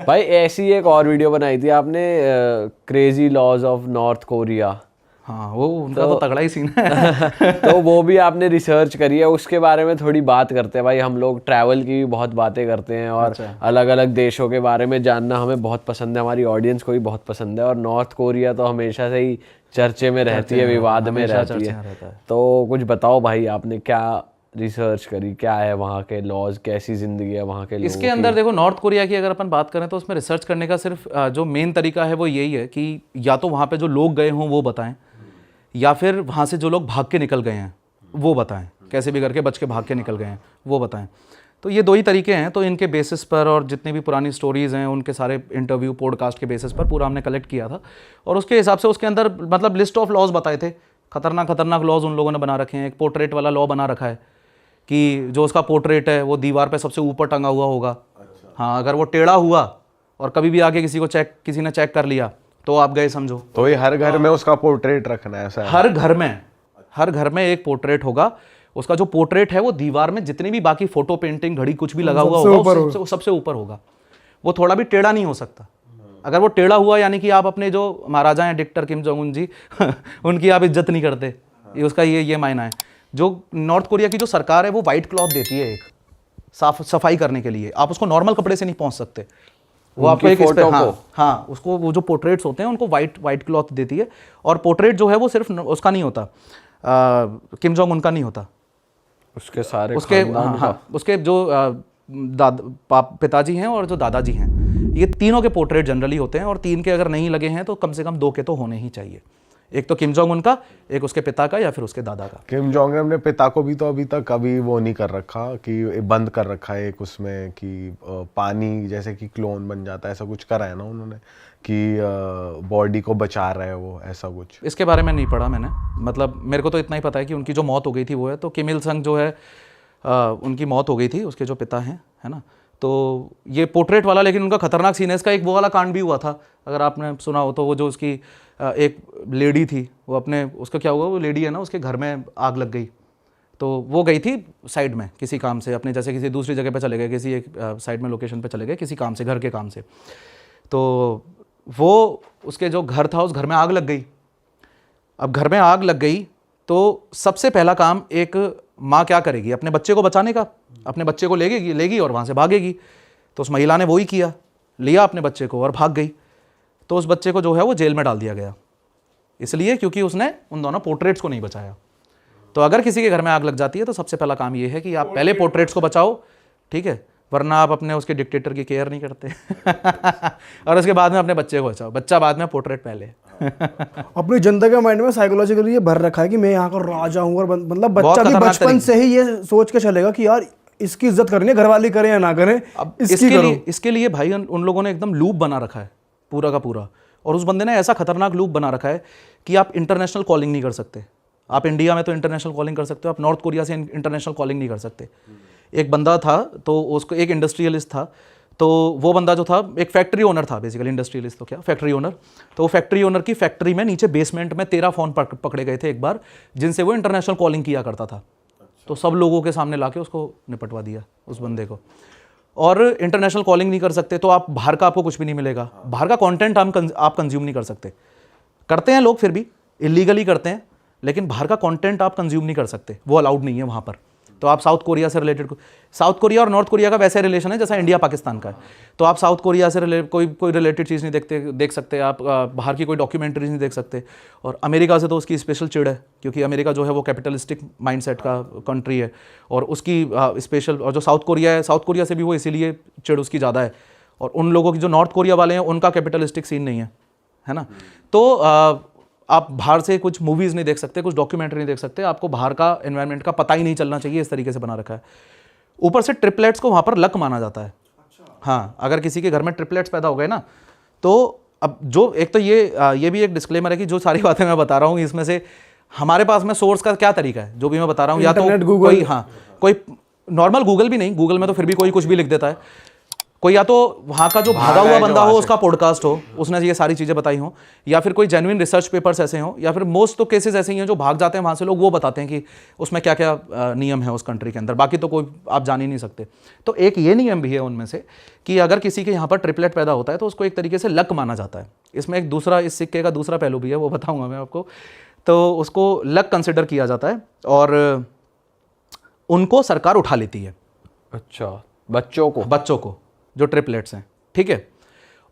भाई ऐसी एक और वीडियो बनाई थी आपने, crazy laws of North Korea. हाँ, वो उनका तो तगड़ा ही सीन है। तो वो भी आपने रिसर्च करी है, उसके बारे में थोड़ी बात करते हैं भाई। हम लोग ट्रैवल की भी बहुत बातें करते हैं और अलग अलग देशों के बारे में जानना हमें बहुत पसंद है, हमारी ऑडियंस को भी बहुत पसंद है। और नॉर्थ कोरिया तो हमेशा से ही चर्चे में रहती है, विवाद में रहती है। तो कुछ बताओ भाई, आपने क्या रिसर्च करी, क्या है वहाँ के लॉज, कैसी जिंदगी है वहाँ के लोगों इसके अंदर देखो, नॉर्थ कोरिया की अगर अपन बात करें तो उसमें रिसर्च करने का सिर्फ जो मेन तरीका है वो यही है कि या तो वहाँ पे जो लोग गए हों वो बताएं, या फिर वहाँ से जो लोग भाग के निकल गए हैं वो बताएं, कैसे भी करके बच के भाग के निकल गए हैं वो बताएं। तो ये दो ही तरीके हैं। तो इनके बेसिस पर और जितनी भी पुरानी स्टोरीज़ हैं उनके सारे इंटरव्यू पॉडकास्ट के बेसिस पर पूरा हमने कलेक्ट किया था, और उसके हिसाब से उसके अंदर मतलब लिस्ट ऑफ लॉज बताए थे। खतरनाक लॉज उन लोगों ने बना रखे हैं। एक पोर्ट्रेट वाला लॉ बना रखा है कि जो उसका पोर्ट्रेट है वो दीवार पे सबसे ऊपर टंगा हुआ होगा। हाँ, अगर वो टेढ़ा हुआ और कभी भी आके किसी ने चेक कर लिया तो आप गए समझो। तो ये हर घर में उसका पोर्ट्रेट रखना है ऐसा? हर घर में एक पोर्ट्रेट होगा। उसका जो पोर्ट्रेट है वो दीवार में जितनी भी बाकी फोटो, पेंटिंग, घड़ी कुछ भी लगा हुआ होगा सबसे ऊपर होगा। वो थोड़ा भी टेढ़ा नहीं हो सकता। अगर वो टेढ़ा हुआ यानी कि आप अपने जो महाराजा हैं डिक्टेटर किम जोंग उन जी उनकी आप इज्जत नहीं करते, ये उसका ये मायना है। जो नॉर्थ कोरिया की जो सरकार है वो वाइट क्लॉथ देती है एक सफाई करने के लिए। आप उसको नॉर्मल कपड़े से नहीं पहुंच सकते, वो आपको एक फोटो को, हाँ उसको, वो जो पोर्ट्रेट्स होते हैं उनको वाइट क्लॉथ देती है। और पोर्ट्रेट जो है वो सिर्फ उसका नहीं होता, किम जोंग उनका नहीं होता, उसके सारे उसके जो पिताजी हैं और जो दादाजी हैं, ये तीनों के पोर्ट्रेट जनरली होते हैं। और तीन के अगर नहीं लगे हैं तो कम से कम 2 के तो होने ही चाहिए। एक तो किम जोंग उनका, एक उसके पिता का या फिर उसके दादा का। किम जोंग ने अपने पिता को भी तो अभी तक कभी वो नहीं कर रखा कि बंद कर रखा है एक उसमें कि पानी जैसे कि क्लोन बन जाता है, ऐसा कुछ करा है ना उन्होंने कि बॉडी को बचा रहा है वो, ऐसा कुछ? इसके बारे में नहीं पढ़ा मैंने, मतलब मेरे को तो इतना ही पता है कि उनकी जो मौत हो गई थी वो है। तो किम इल संग जो है उनकी मौत हो गई थी, उसके जो पिता हैं, है ना। तो ये पोर्ट्रेट वाला, लेकिन उनका खतरनाक सीन है इसका। एक वो वाला कांड भी हुआ था, अगर आपने सुना हो तो। वो जो उसकी एक लेडी थी, वो अपने, उसका क्या हुआ, वो लेडी है ना, उसके घर में आग लग गई। तो वो गई थी साइड में किसी काम से अपने, जैसे किसी दूसरी जगह पे चले गए, किसी एक साइड में लोकेशन पे चले गए किसी काम से, घर के काम से। तो वो उसके जो घर था उस घर में आग लग गई। अब घर में आग लग गई तो सबसे पहला काम एक माँ क्या करेगी, अपने बच्चे को बचाने का। अपने बच्चे को लेगी और वहाँ से भागेगी। तो उस महिला ने वही किया, लिया अपने बच्चे को और भाग गई। तो उस बच्चे को जो है वो जेल में डाल दिया गया, इसलिए क्योंकि उसने उन दोनों पोर्ट्रेट्स को नहीं बचाया। तो अगर किसी के घर में आग लग जाती है तो सबसे पहला काम ये है कि आप पहले पोर्ट्रेट्स को बचाओ, ठीक है, वरना आप अपने उसके डिक्टेटर की केयर नहीं करते और उसके बाद में अपने बच्चे को बचाओ, बच्चा बाद में, पोर्ट्रेट पहले। अपनी जनता के माइंड में साइकोलॉजिकली ये भर रखा है कि मैं यहाँ का राजा हूँ, और मतलब बच्चा भी बचपन से ही ये सोच के चलेगा कि यार इसकी इज्जत करनी है, घर वाले करें या ना करें। अब इसके लिए भाई उन लोगों ने एकदम लूप बना रखा है पूरा का पूरा। और उस बंदे ने ऐसा खतरनाक लूप बना रखा है कि आप इंटरनेशनल कॉलिंग नहीं कर सकते। आप इंडिया में तो इंटरनेशनल कॉलिंग कर सकते हो, आप नॉर्थ कोरिया से इंटरनेशनल कॉलिंग नहीं कर सकते। एक बंदा था, तो उसको, एक इंडस्ट्रियलिस्ट था, तो वो बंदा जो था एक फैक्ट्री ओनर था, बेसिकली इंडस्ट्रियलिस्ट तो क्या, फैक्ट्री ओनर। तो वो फैक्ट्री ओनर की फैक्ट्री में नीचे बेसमेंट में 13 फ़ोन पकड़े गए थे एक बार, जिनसे वो इंटरनेशनल कॉलिंग किया करता था। तो सब लोगों के सामने लाके उसको निपटवा दिया उस बंदे को। और इंटरनेशनल कॉलिंग नहीं कर सकते तो आप बाहर का, आपको कुछ भी नहीं मिलेगा, बाहर का कंटेंट आप कंज्यूम नहीं कर सकते। करते हैं लोग फिर भी, इलीगली करते हैं, लेकिन बाहर का कंटेंट आप कंज्यूम नहीं कर सकते, वो अलाउड नहीं है वहाँ पर। तो आप साउथ कोरिया से रिलेटेड, साउथ कोरिया और नॉर्थ कोरिया का वैसे रिलेशन है जैसा इंडिया पाकिस्तान का है। तो आप साउथ कोरिया से कोई रिलेटेड चीज़ नहीं देख सकते आप, बाहर की कोई डॉक्यूमेंट्रीज नहीं देख सकते। और अमेरिका से तो उसकी स्पेशल चिड़ है, क्योंकि अमेरिका जो है वो कैपिटलिस्टिक माइंडसेट का कंट्री है, और उसकी स्पेशल, और जो साउथ कोरिया है, साउथ कोरिया से भी वो इसीलिए चिड़ उसकी ज़्यादा है। और उन लोगों की जो नॉर्थ कोरिया वाले हैं उनका कैपिटलिस्टिक सीन नहीं है ना। तो आप बाहर से कुछ मूवीज़ नहीं देख सकते, कुछ डॉक्यूमेंट्री नहीं देख सकते, आपको बाहर का एनवायरनमेंट का पता ही नहीं चलना चाहिए, इस तरीके से बना रखा है। ऊपर से ट्रिपलेट्स को वहाँ पर लक माना जाता है। हाँ, अगर किसी के घर में ट्रिपलेट्स पैदा हो गए ना, तो अब जो एक तो ये भी एक डिस्क्लेमर है कि जो सारी बातें मैं बता रहा हूँ इसमें से हमारे पास में सोर्स का क्या तरीका है, जो भी मैं बता रहा हूँ, या तो कोई नॉर्मल गूगल भी नहीं, गूगल में तो फिर भी कोई कुछ भी लिख देता है, कोई या तो वहाँ का जो भागा हुआ बंदा हो, उसका पॉडकास्ट हो, उसने ये सारी चीज़ें बताई हो, या फिर कोई जेन्युइन रिसर्च पेपर्स ऐसे हो, या फिर मोस्ट तो केसेस ऐसे ही हैं जो भाग जाते हैं वहाँ से लोग, वो बताते हैं कि उसमें क्या क्या नियम है उस कंट्री के अंदर, बाकी तो कोई आप जान ही नहीं सकते। तो एक ये नियम भी है उनमें से कि अगर किसी के यहाँ पर ट्रिपलेट पैदा होता है तो उसको एक तरीके से लक माना जाता है। इसमें एक दूसरा, इस सिक्के का दूसरा पहलू भी है, वो बताऊँगा मैं आपको। तो उसको लक कंसिडर किया जाता है और उनको सरकार उठा लेती है। अच्छा, बच्चों को जो ट्रिपलेट्स हैं, ठीक है।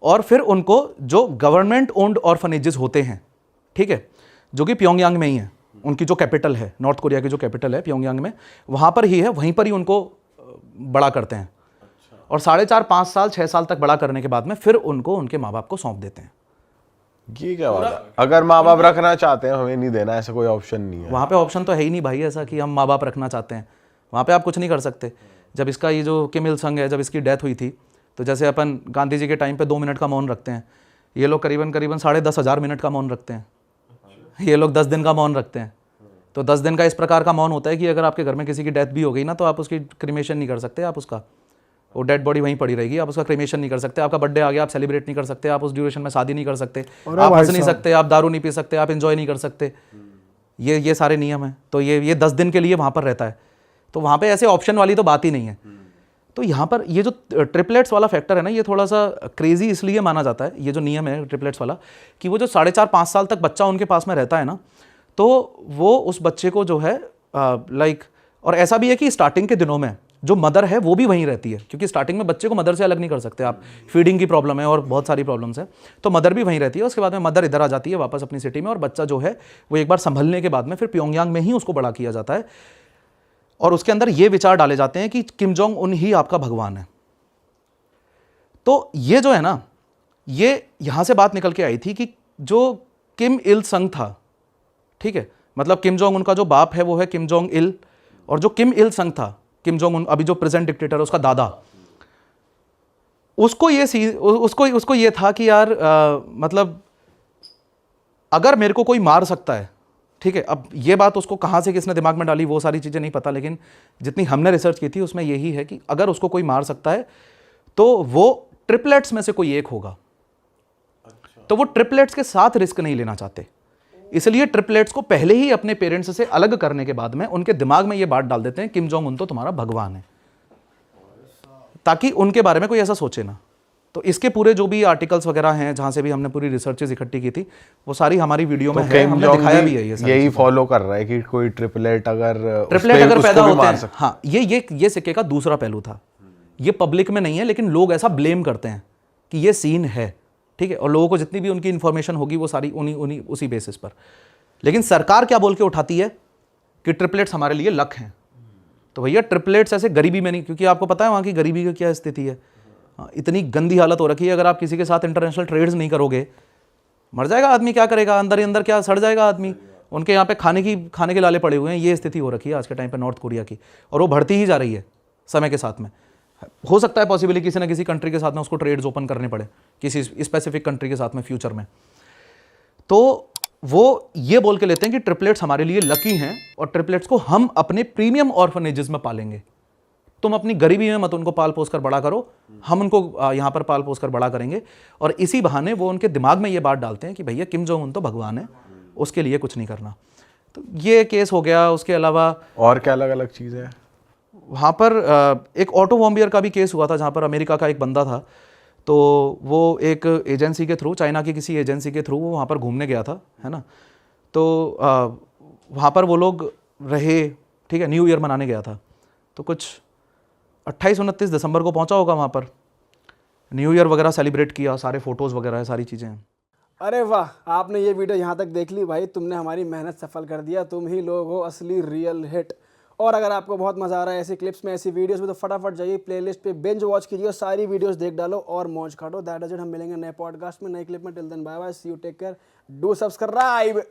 और फिर उनको जो गवर्नमेंट ओन्ड ऑर्फनेजेस होते हैं, ठीक है, जो कि प्योंगयांग में ही है, उनकी जो कैपिटल है, नॉर्थ कोरिया की जो कैपिटल है प्योंगयांग में, वहाँ पर ही है, वहीं पर ही उनको बड़ा करते हैं। और 4.5, 5 साल, 6 साल तक बड़ा करने के बाद में फिर उनको उनके माँ बाप को सौंप देते हैं। ये क्या बात है? अगर माँ बाप रखना चाहते हैं, हमें नहीं देना, ऐसा कोई ऑप्शन नहीं है। वहाँ पे ऑप्शन तो है ही नहीं भाई ऐसा कि हम माँ बाप रखना चाहते हैं। वहाँ पे आप कुछ नहीं कर सकते। जब इसका ये जो किम इल संग है, जब इसकी डेथ हुई थी, तो जैसे अपन गांधी जी के टाइम पे 2 मिनट का मौन रखते हैं, ये लोग करीबन 10,500 मिनट का मौन रखते हैं। ये लोग 10 दिन का मौन रखते हैं। तो 10 दिन का इस प्रकार का मौन होता है कि अगर आपके घर में किसी की डेथ भी हो गई ना, तो आप उसकी क्रिमेशन नहीं कर सकते, आप उसका, वो डेड बॉडी वहीं पड़ी रहेगी, आप उसका क्रिमेशन नहीं कर सकते। आपका बर्थडे आ गया, आप सेलिब्रेट नहीं कर सकते, आप उस ड्यूरेशन में शादी नहीं कर सकते, आप हंस नहीं सकते, आप दारू नहीं पी सकते, आप एंजॉय नहीं कर सकते। ये सारे नियम हैं। तो ये 10 दिन के लिए वहाँ पर रहता है। तो वहाँ पे ऐसे ऑप्शन वाली तो बात ही नहीं है। तो यहाँ पर ये जो ट्रिपलेट्स वाला फैक्टर है ना, ये थोड़ा सा क्रेजी इसलिए माना जाता है, ये जो नियम है ट्रिपलेट्स वाला, कि वो जो 4.5-5 साल तक बच्चा उनके पास में रहता है ना, तो वो उस बच्चे को जो है और ऐसा भी है कि स्टार्टिंग के दिनों में जो मदर है वो भी वहीं रहती है, क्योंकि स्टार्टिंग में बच्चे को मदर से अलग नहीं कर सकते आप, फीडिंग की प्रॉब्लम है और बहुत सारी प्रॉब्लम्स है। तो मदर भी वहीं रहती है। उसके बाद में मदर इधर आ जाती है वापस अपनी सिटी में, और बच्चा जो है वो एक बार संभलने के बाद में फिर प्योंगयांग में ही उसको बड़ा किया जाता है। और उसके अंदर ये विचार डाले जाते हैं कि किम जोंग उन ही आपका भगवान है। तो ये जो है ना, ये यहां से बात निकल के आई थी कि जो किम इल संग था, ठीक है, मतलब किम जोंग उनका जो बाप है वो है किम जोंग इल, और जो किम इल संग था, किम जोंग उन अभी जो प्रेजेंट डिक्टेटर है, उसका दादा, उसको ये था कि यार मतलब अगर मेरे को कोई मार सकता है, ठीक है। अब ये बात उसको कहाँ से किसने दिमाग में डाली वो सारी चीज़ें नहीं पता, लेकिन जितनी हमने रिसर्च की थी उसमें यही है कि अगर उसको कोई मार सकता है तो वो ट्रिपलेट्स में से कोई एक होगा। तो वो ट्रिपलेट्स के साथ रिस्क नहीं लेना चाहते, इसलिए ट्रिपलेट्स को पहले ही अपने पेरेंट्स से अलग करने के बाद में उनके दिमाग में ये बात डाल देते हैं किम जोंग उन तो तुम्हारा भगवान है, ताकि उनके बारे में कोई ऐसा सोचे ना। तो इसके पूरे जो भी आर्टिकल्स वगैरह हैं, जहां से भी हमने पूरी रिसर्चेज इकट्ठी की थी, वो सारी हमारी वीडियो में है, हमने दिखाया भी है। ये यही फॉलो कर रहा है कि कोई ट्रिपलेट अगर पैदा होते हैं, हाँ, ये सिक्के का दूसरा पहलू था। ये पब्लिक में नहीं है, लेकिन लोग ऐसा ब्लेम करते हैं कि ये सीन है, ठीक है, और लोगों को जितनी भी उनकी इंफॉर्मेशन होगी वो सारी उसी बेसिस पर। लेकिन सरकार क्या बोल के उठाती है कि ट्रिपलेट्स हमारे लिए लक हैं। तो भैया ट्रिपलेट्स ऐसे गरीबी में नहीं, क्योंकि आपको पता है वहाँ की गरीबी की क्या स्थिति है, इतनी गंदी हालत हो रखी है। अगर आप किसी के साथ इंटरनेशनल ट्रेड्स नहीं करोगे, मर जाएगा आदमी, क्या करेगा, अंदर ही अंदर क्या सड़ जाएगा आदमी। उनके यहाँ पे खाने के लाले पड़े हुए हैं। ये स्थिति हो रखी है आज के टाइम पे नॉर्थ कोरिया की, और वो बढ़ती ही जा रही है समय के साथ में। हो सकता है पॉसिबली किसी ना किसी कंट्री के साथ में उसको ट्रेड्स ओपन करने पड़े, किसी स्पेसिफिक कंट्री के साथ में फ्यूचर में। तो वो ये बोल के लेते हैं कि ट्रिपलेट्स हमारे लिए लकी हैं, और ट्रिपलेट्स को हम अपने प्रीमियम ऑर्फनेजेस में पालेंगे। तुम अपनी गरीबी में मत उनको पाल पोस कर बड़ा करो, हम उनको यहाँ पर पाल पोस कर बड़ा करेंगे। और इसी बहाने वो उनके दिमाग में ये बात डालते हैं कि भैया किम जोंग उन तो भगवान है, उसके लिए कुछ नहीं करना। तो ये केस हो गया। उसके अलावा और क्या अलग अलग चीज़ें हैं वहाँ पर? एक ऑटो बॉम्बियर का भी केस हुआ था, जहाँ पर अमेरिका का एक बंदा था, तो वो एक एजेंसी के थ्रू, चाइना की किसी एजेंसी के थ्रू वो वहाँ पर घूमने गया था, है ना। तो वहाँ पर वो लोग रहे, ठीक है, न्यू ईयर मनाने गया था। तो कुछ 28-29 दिसंबर को पहुंचा होगा वहाँ पर, न्यू ईयर वगैरह सेलिब्रेट किया, सारे फोटोज़ वगैरह सारी चीज़ें हैं। अरे वाह, आपने ये वीडियो यहाँ तक देख ली भाई, तुमने हमारी मेहनत सफल कर दिया। तुम ही लोग हो असली रियल हिट। और अगर आपको बहुत मज़ा आ रहा है ऐसी क्लिप्स में, ऐसी वीडियोस में, तो फटाफट जाइए प्लेलिस्ट पे बिंज वॉच कीजिए और सारी वीडियोस देख डालो और मौज काटो। That is it. हम मिलेंगे नए पॉडकास्ट में, नए क्लिप में। Till then bye bye, see you, take care, do subscribe.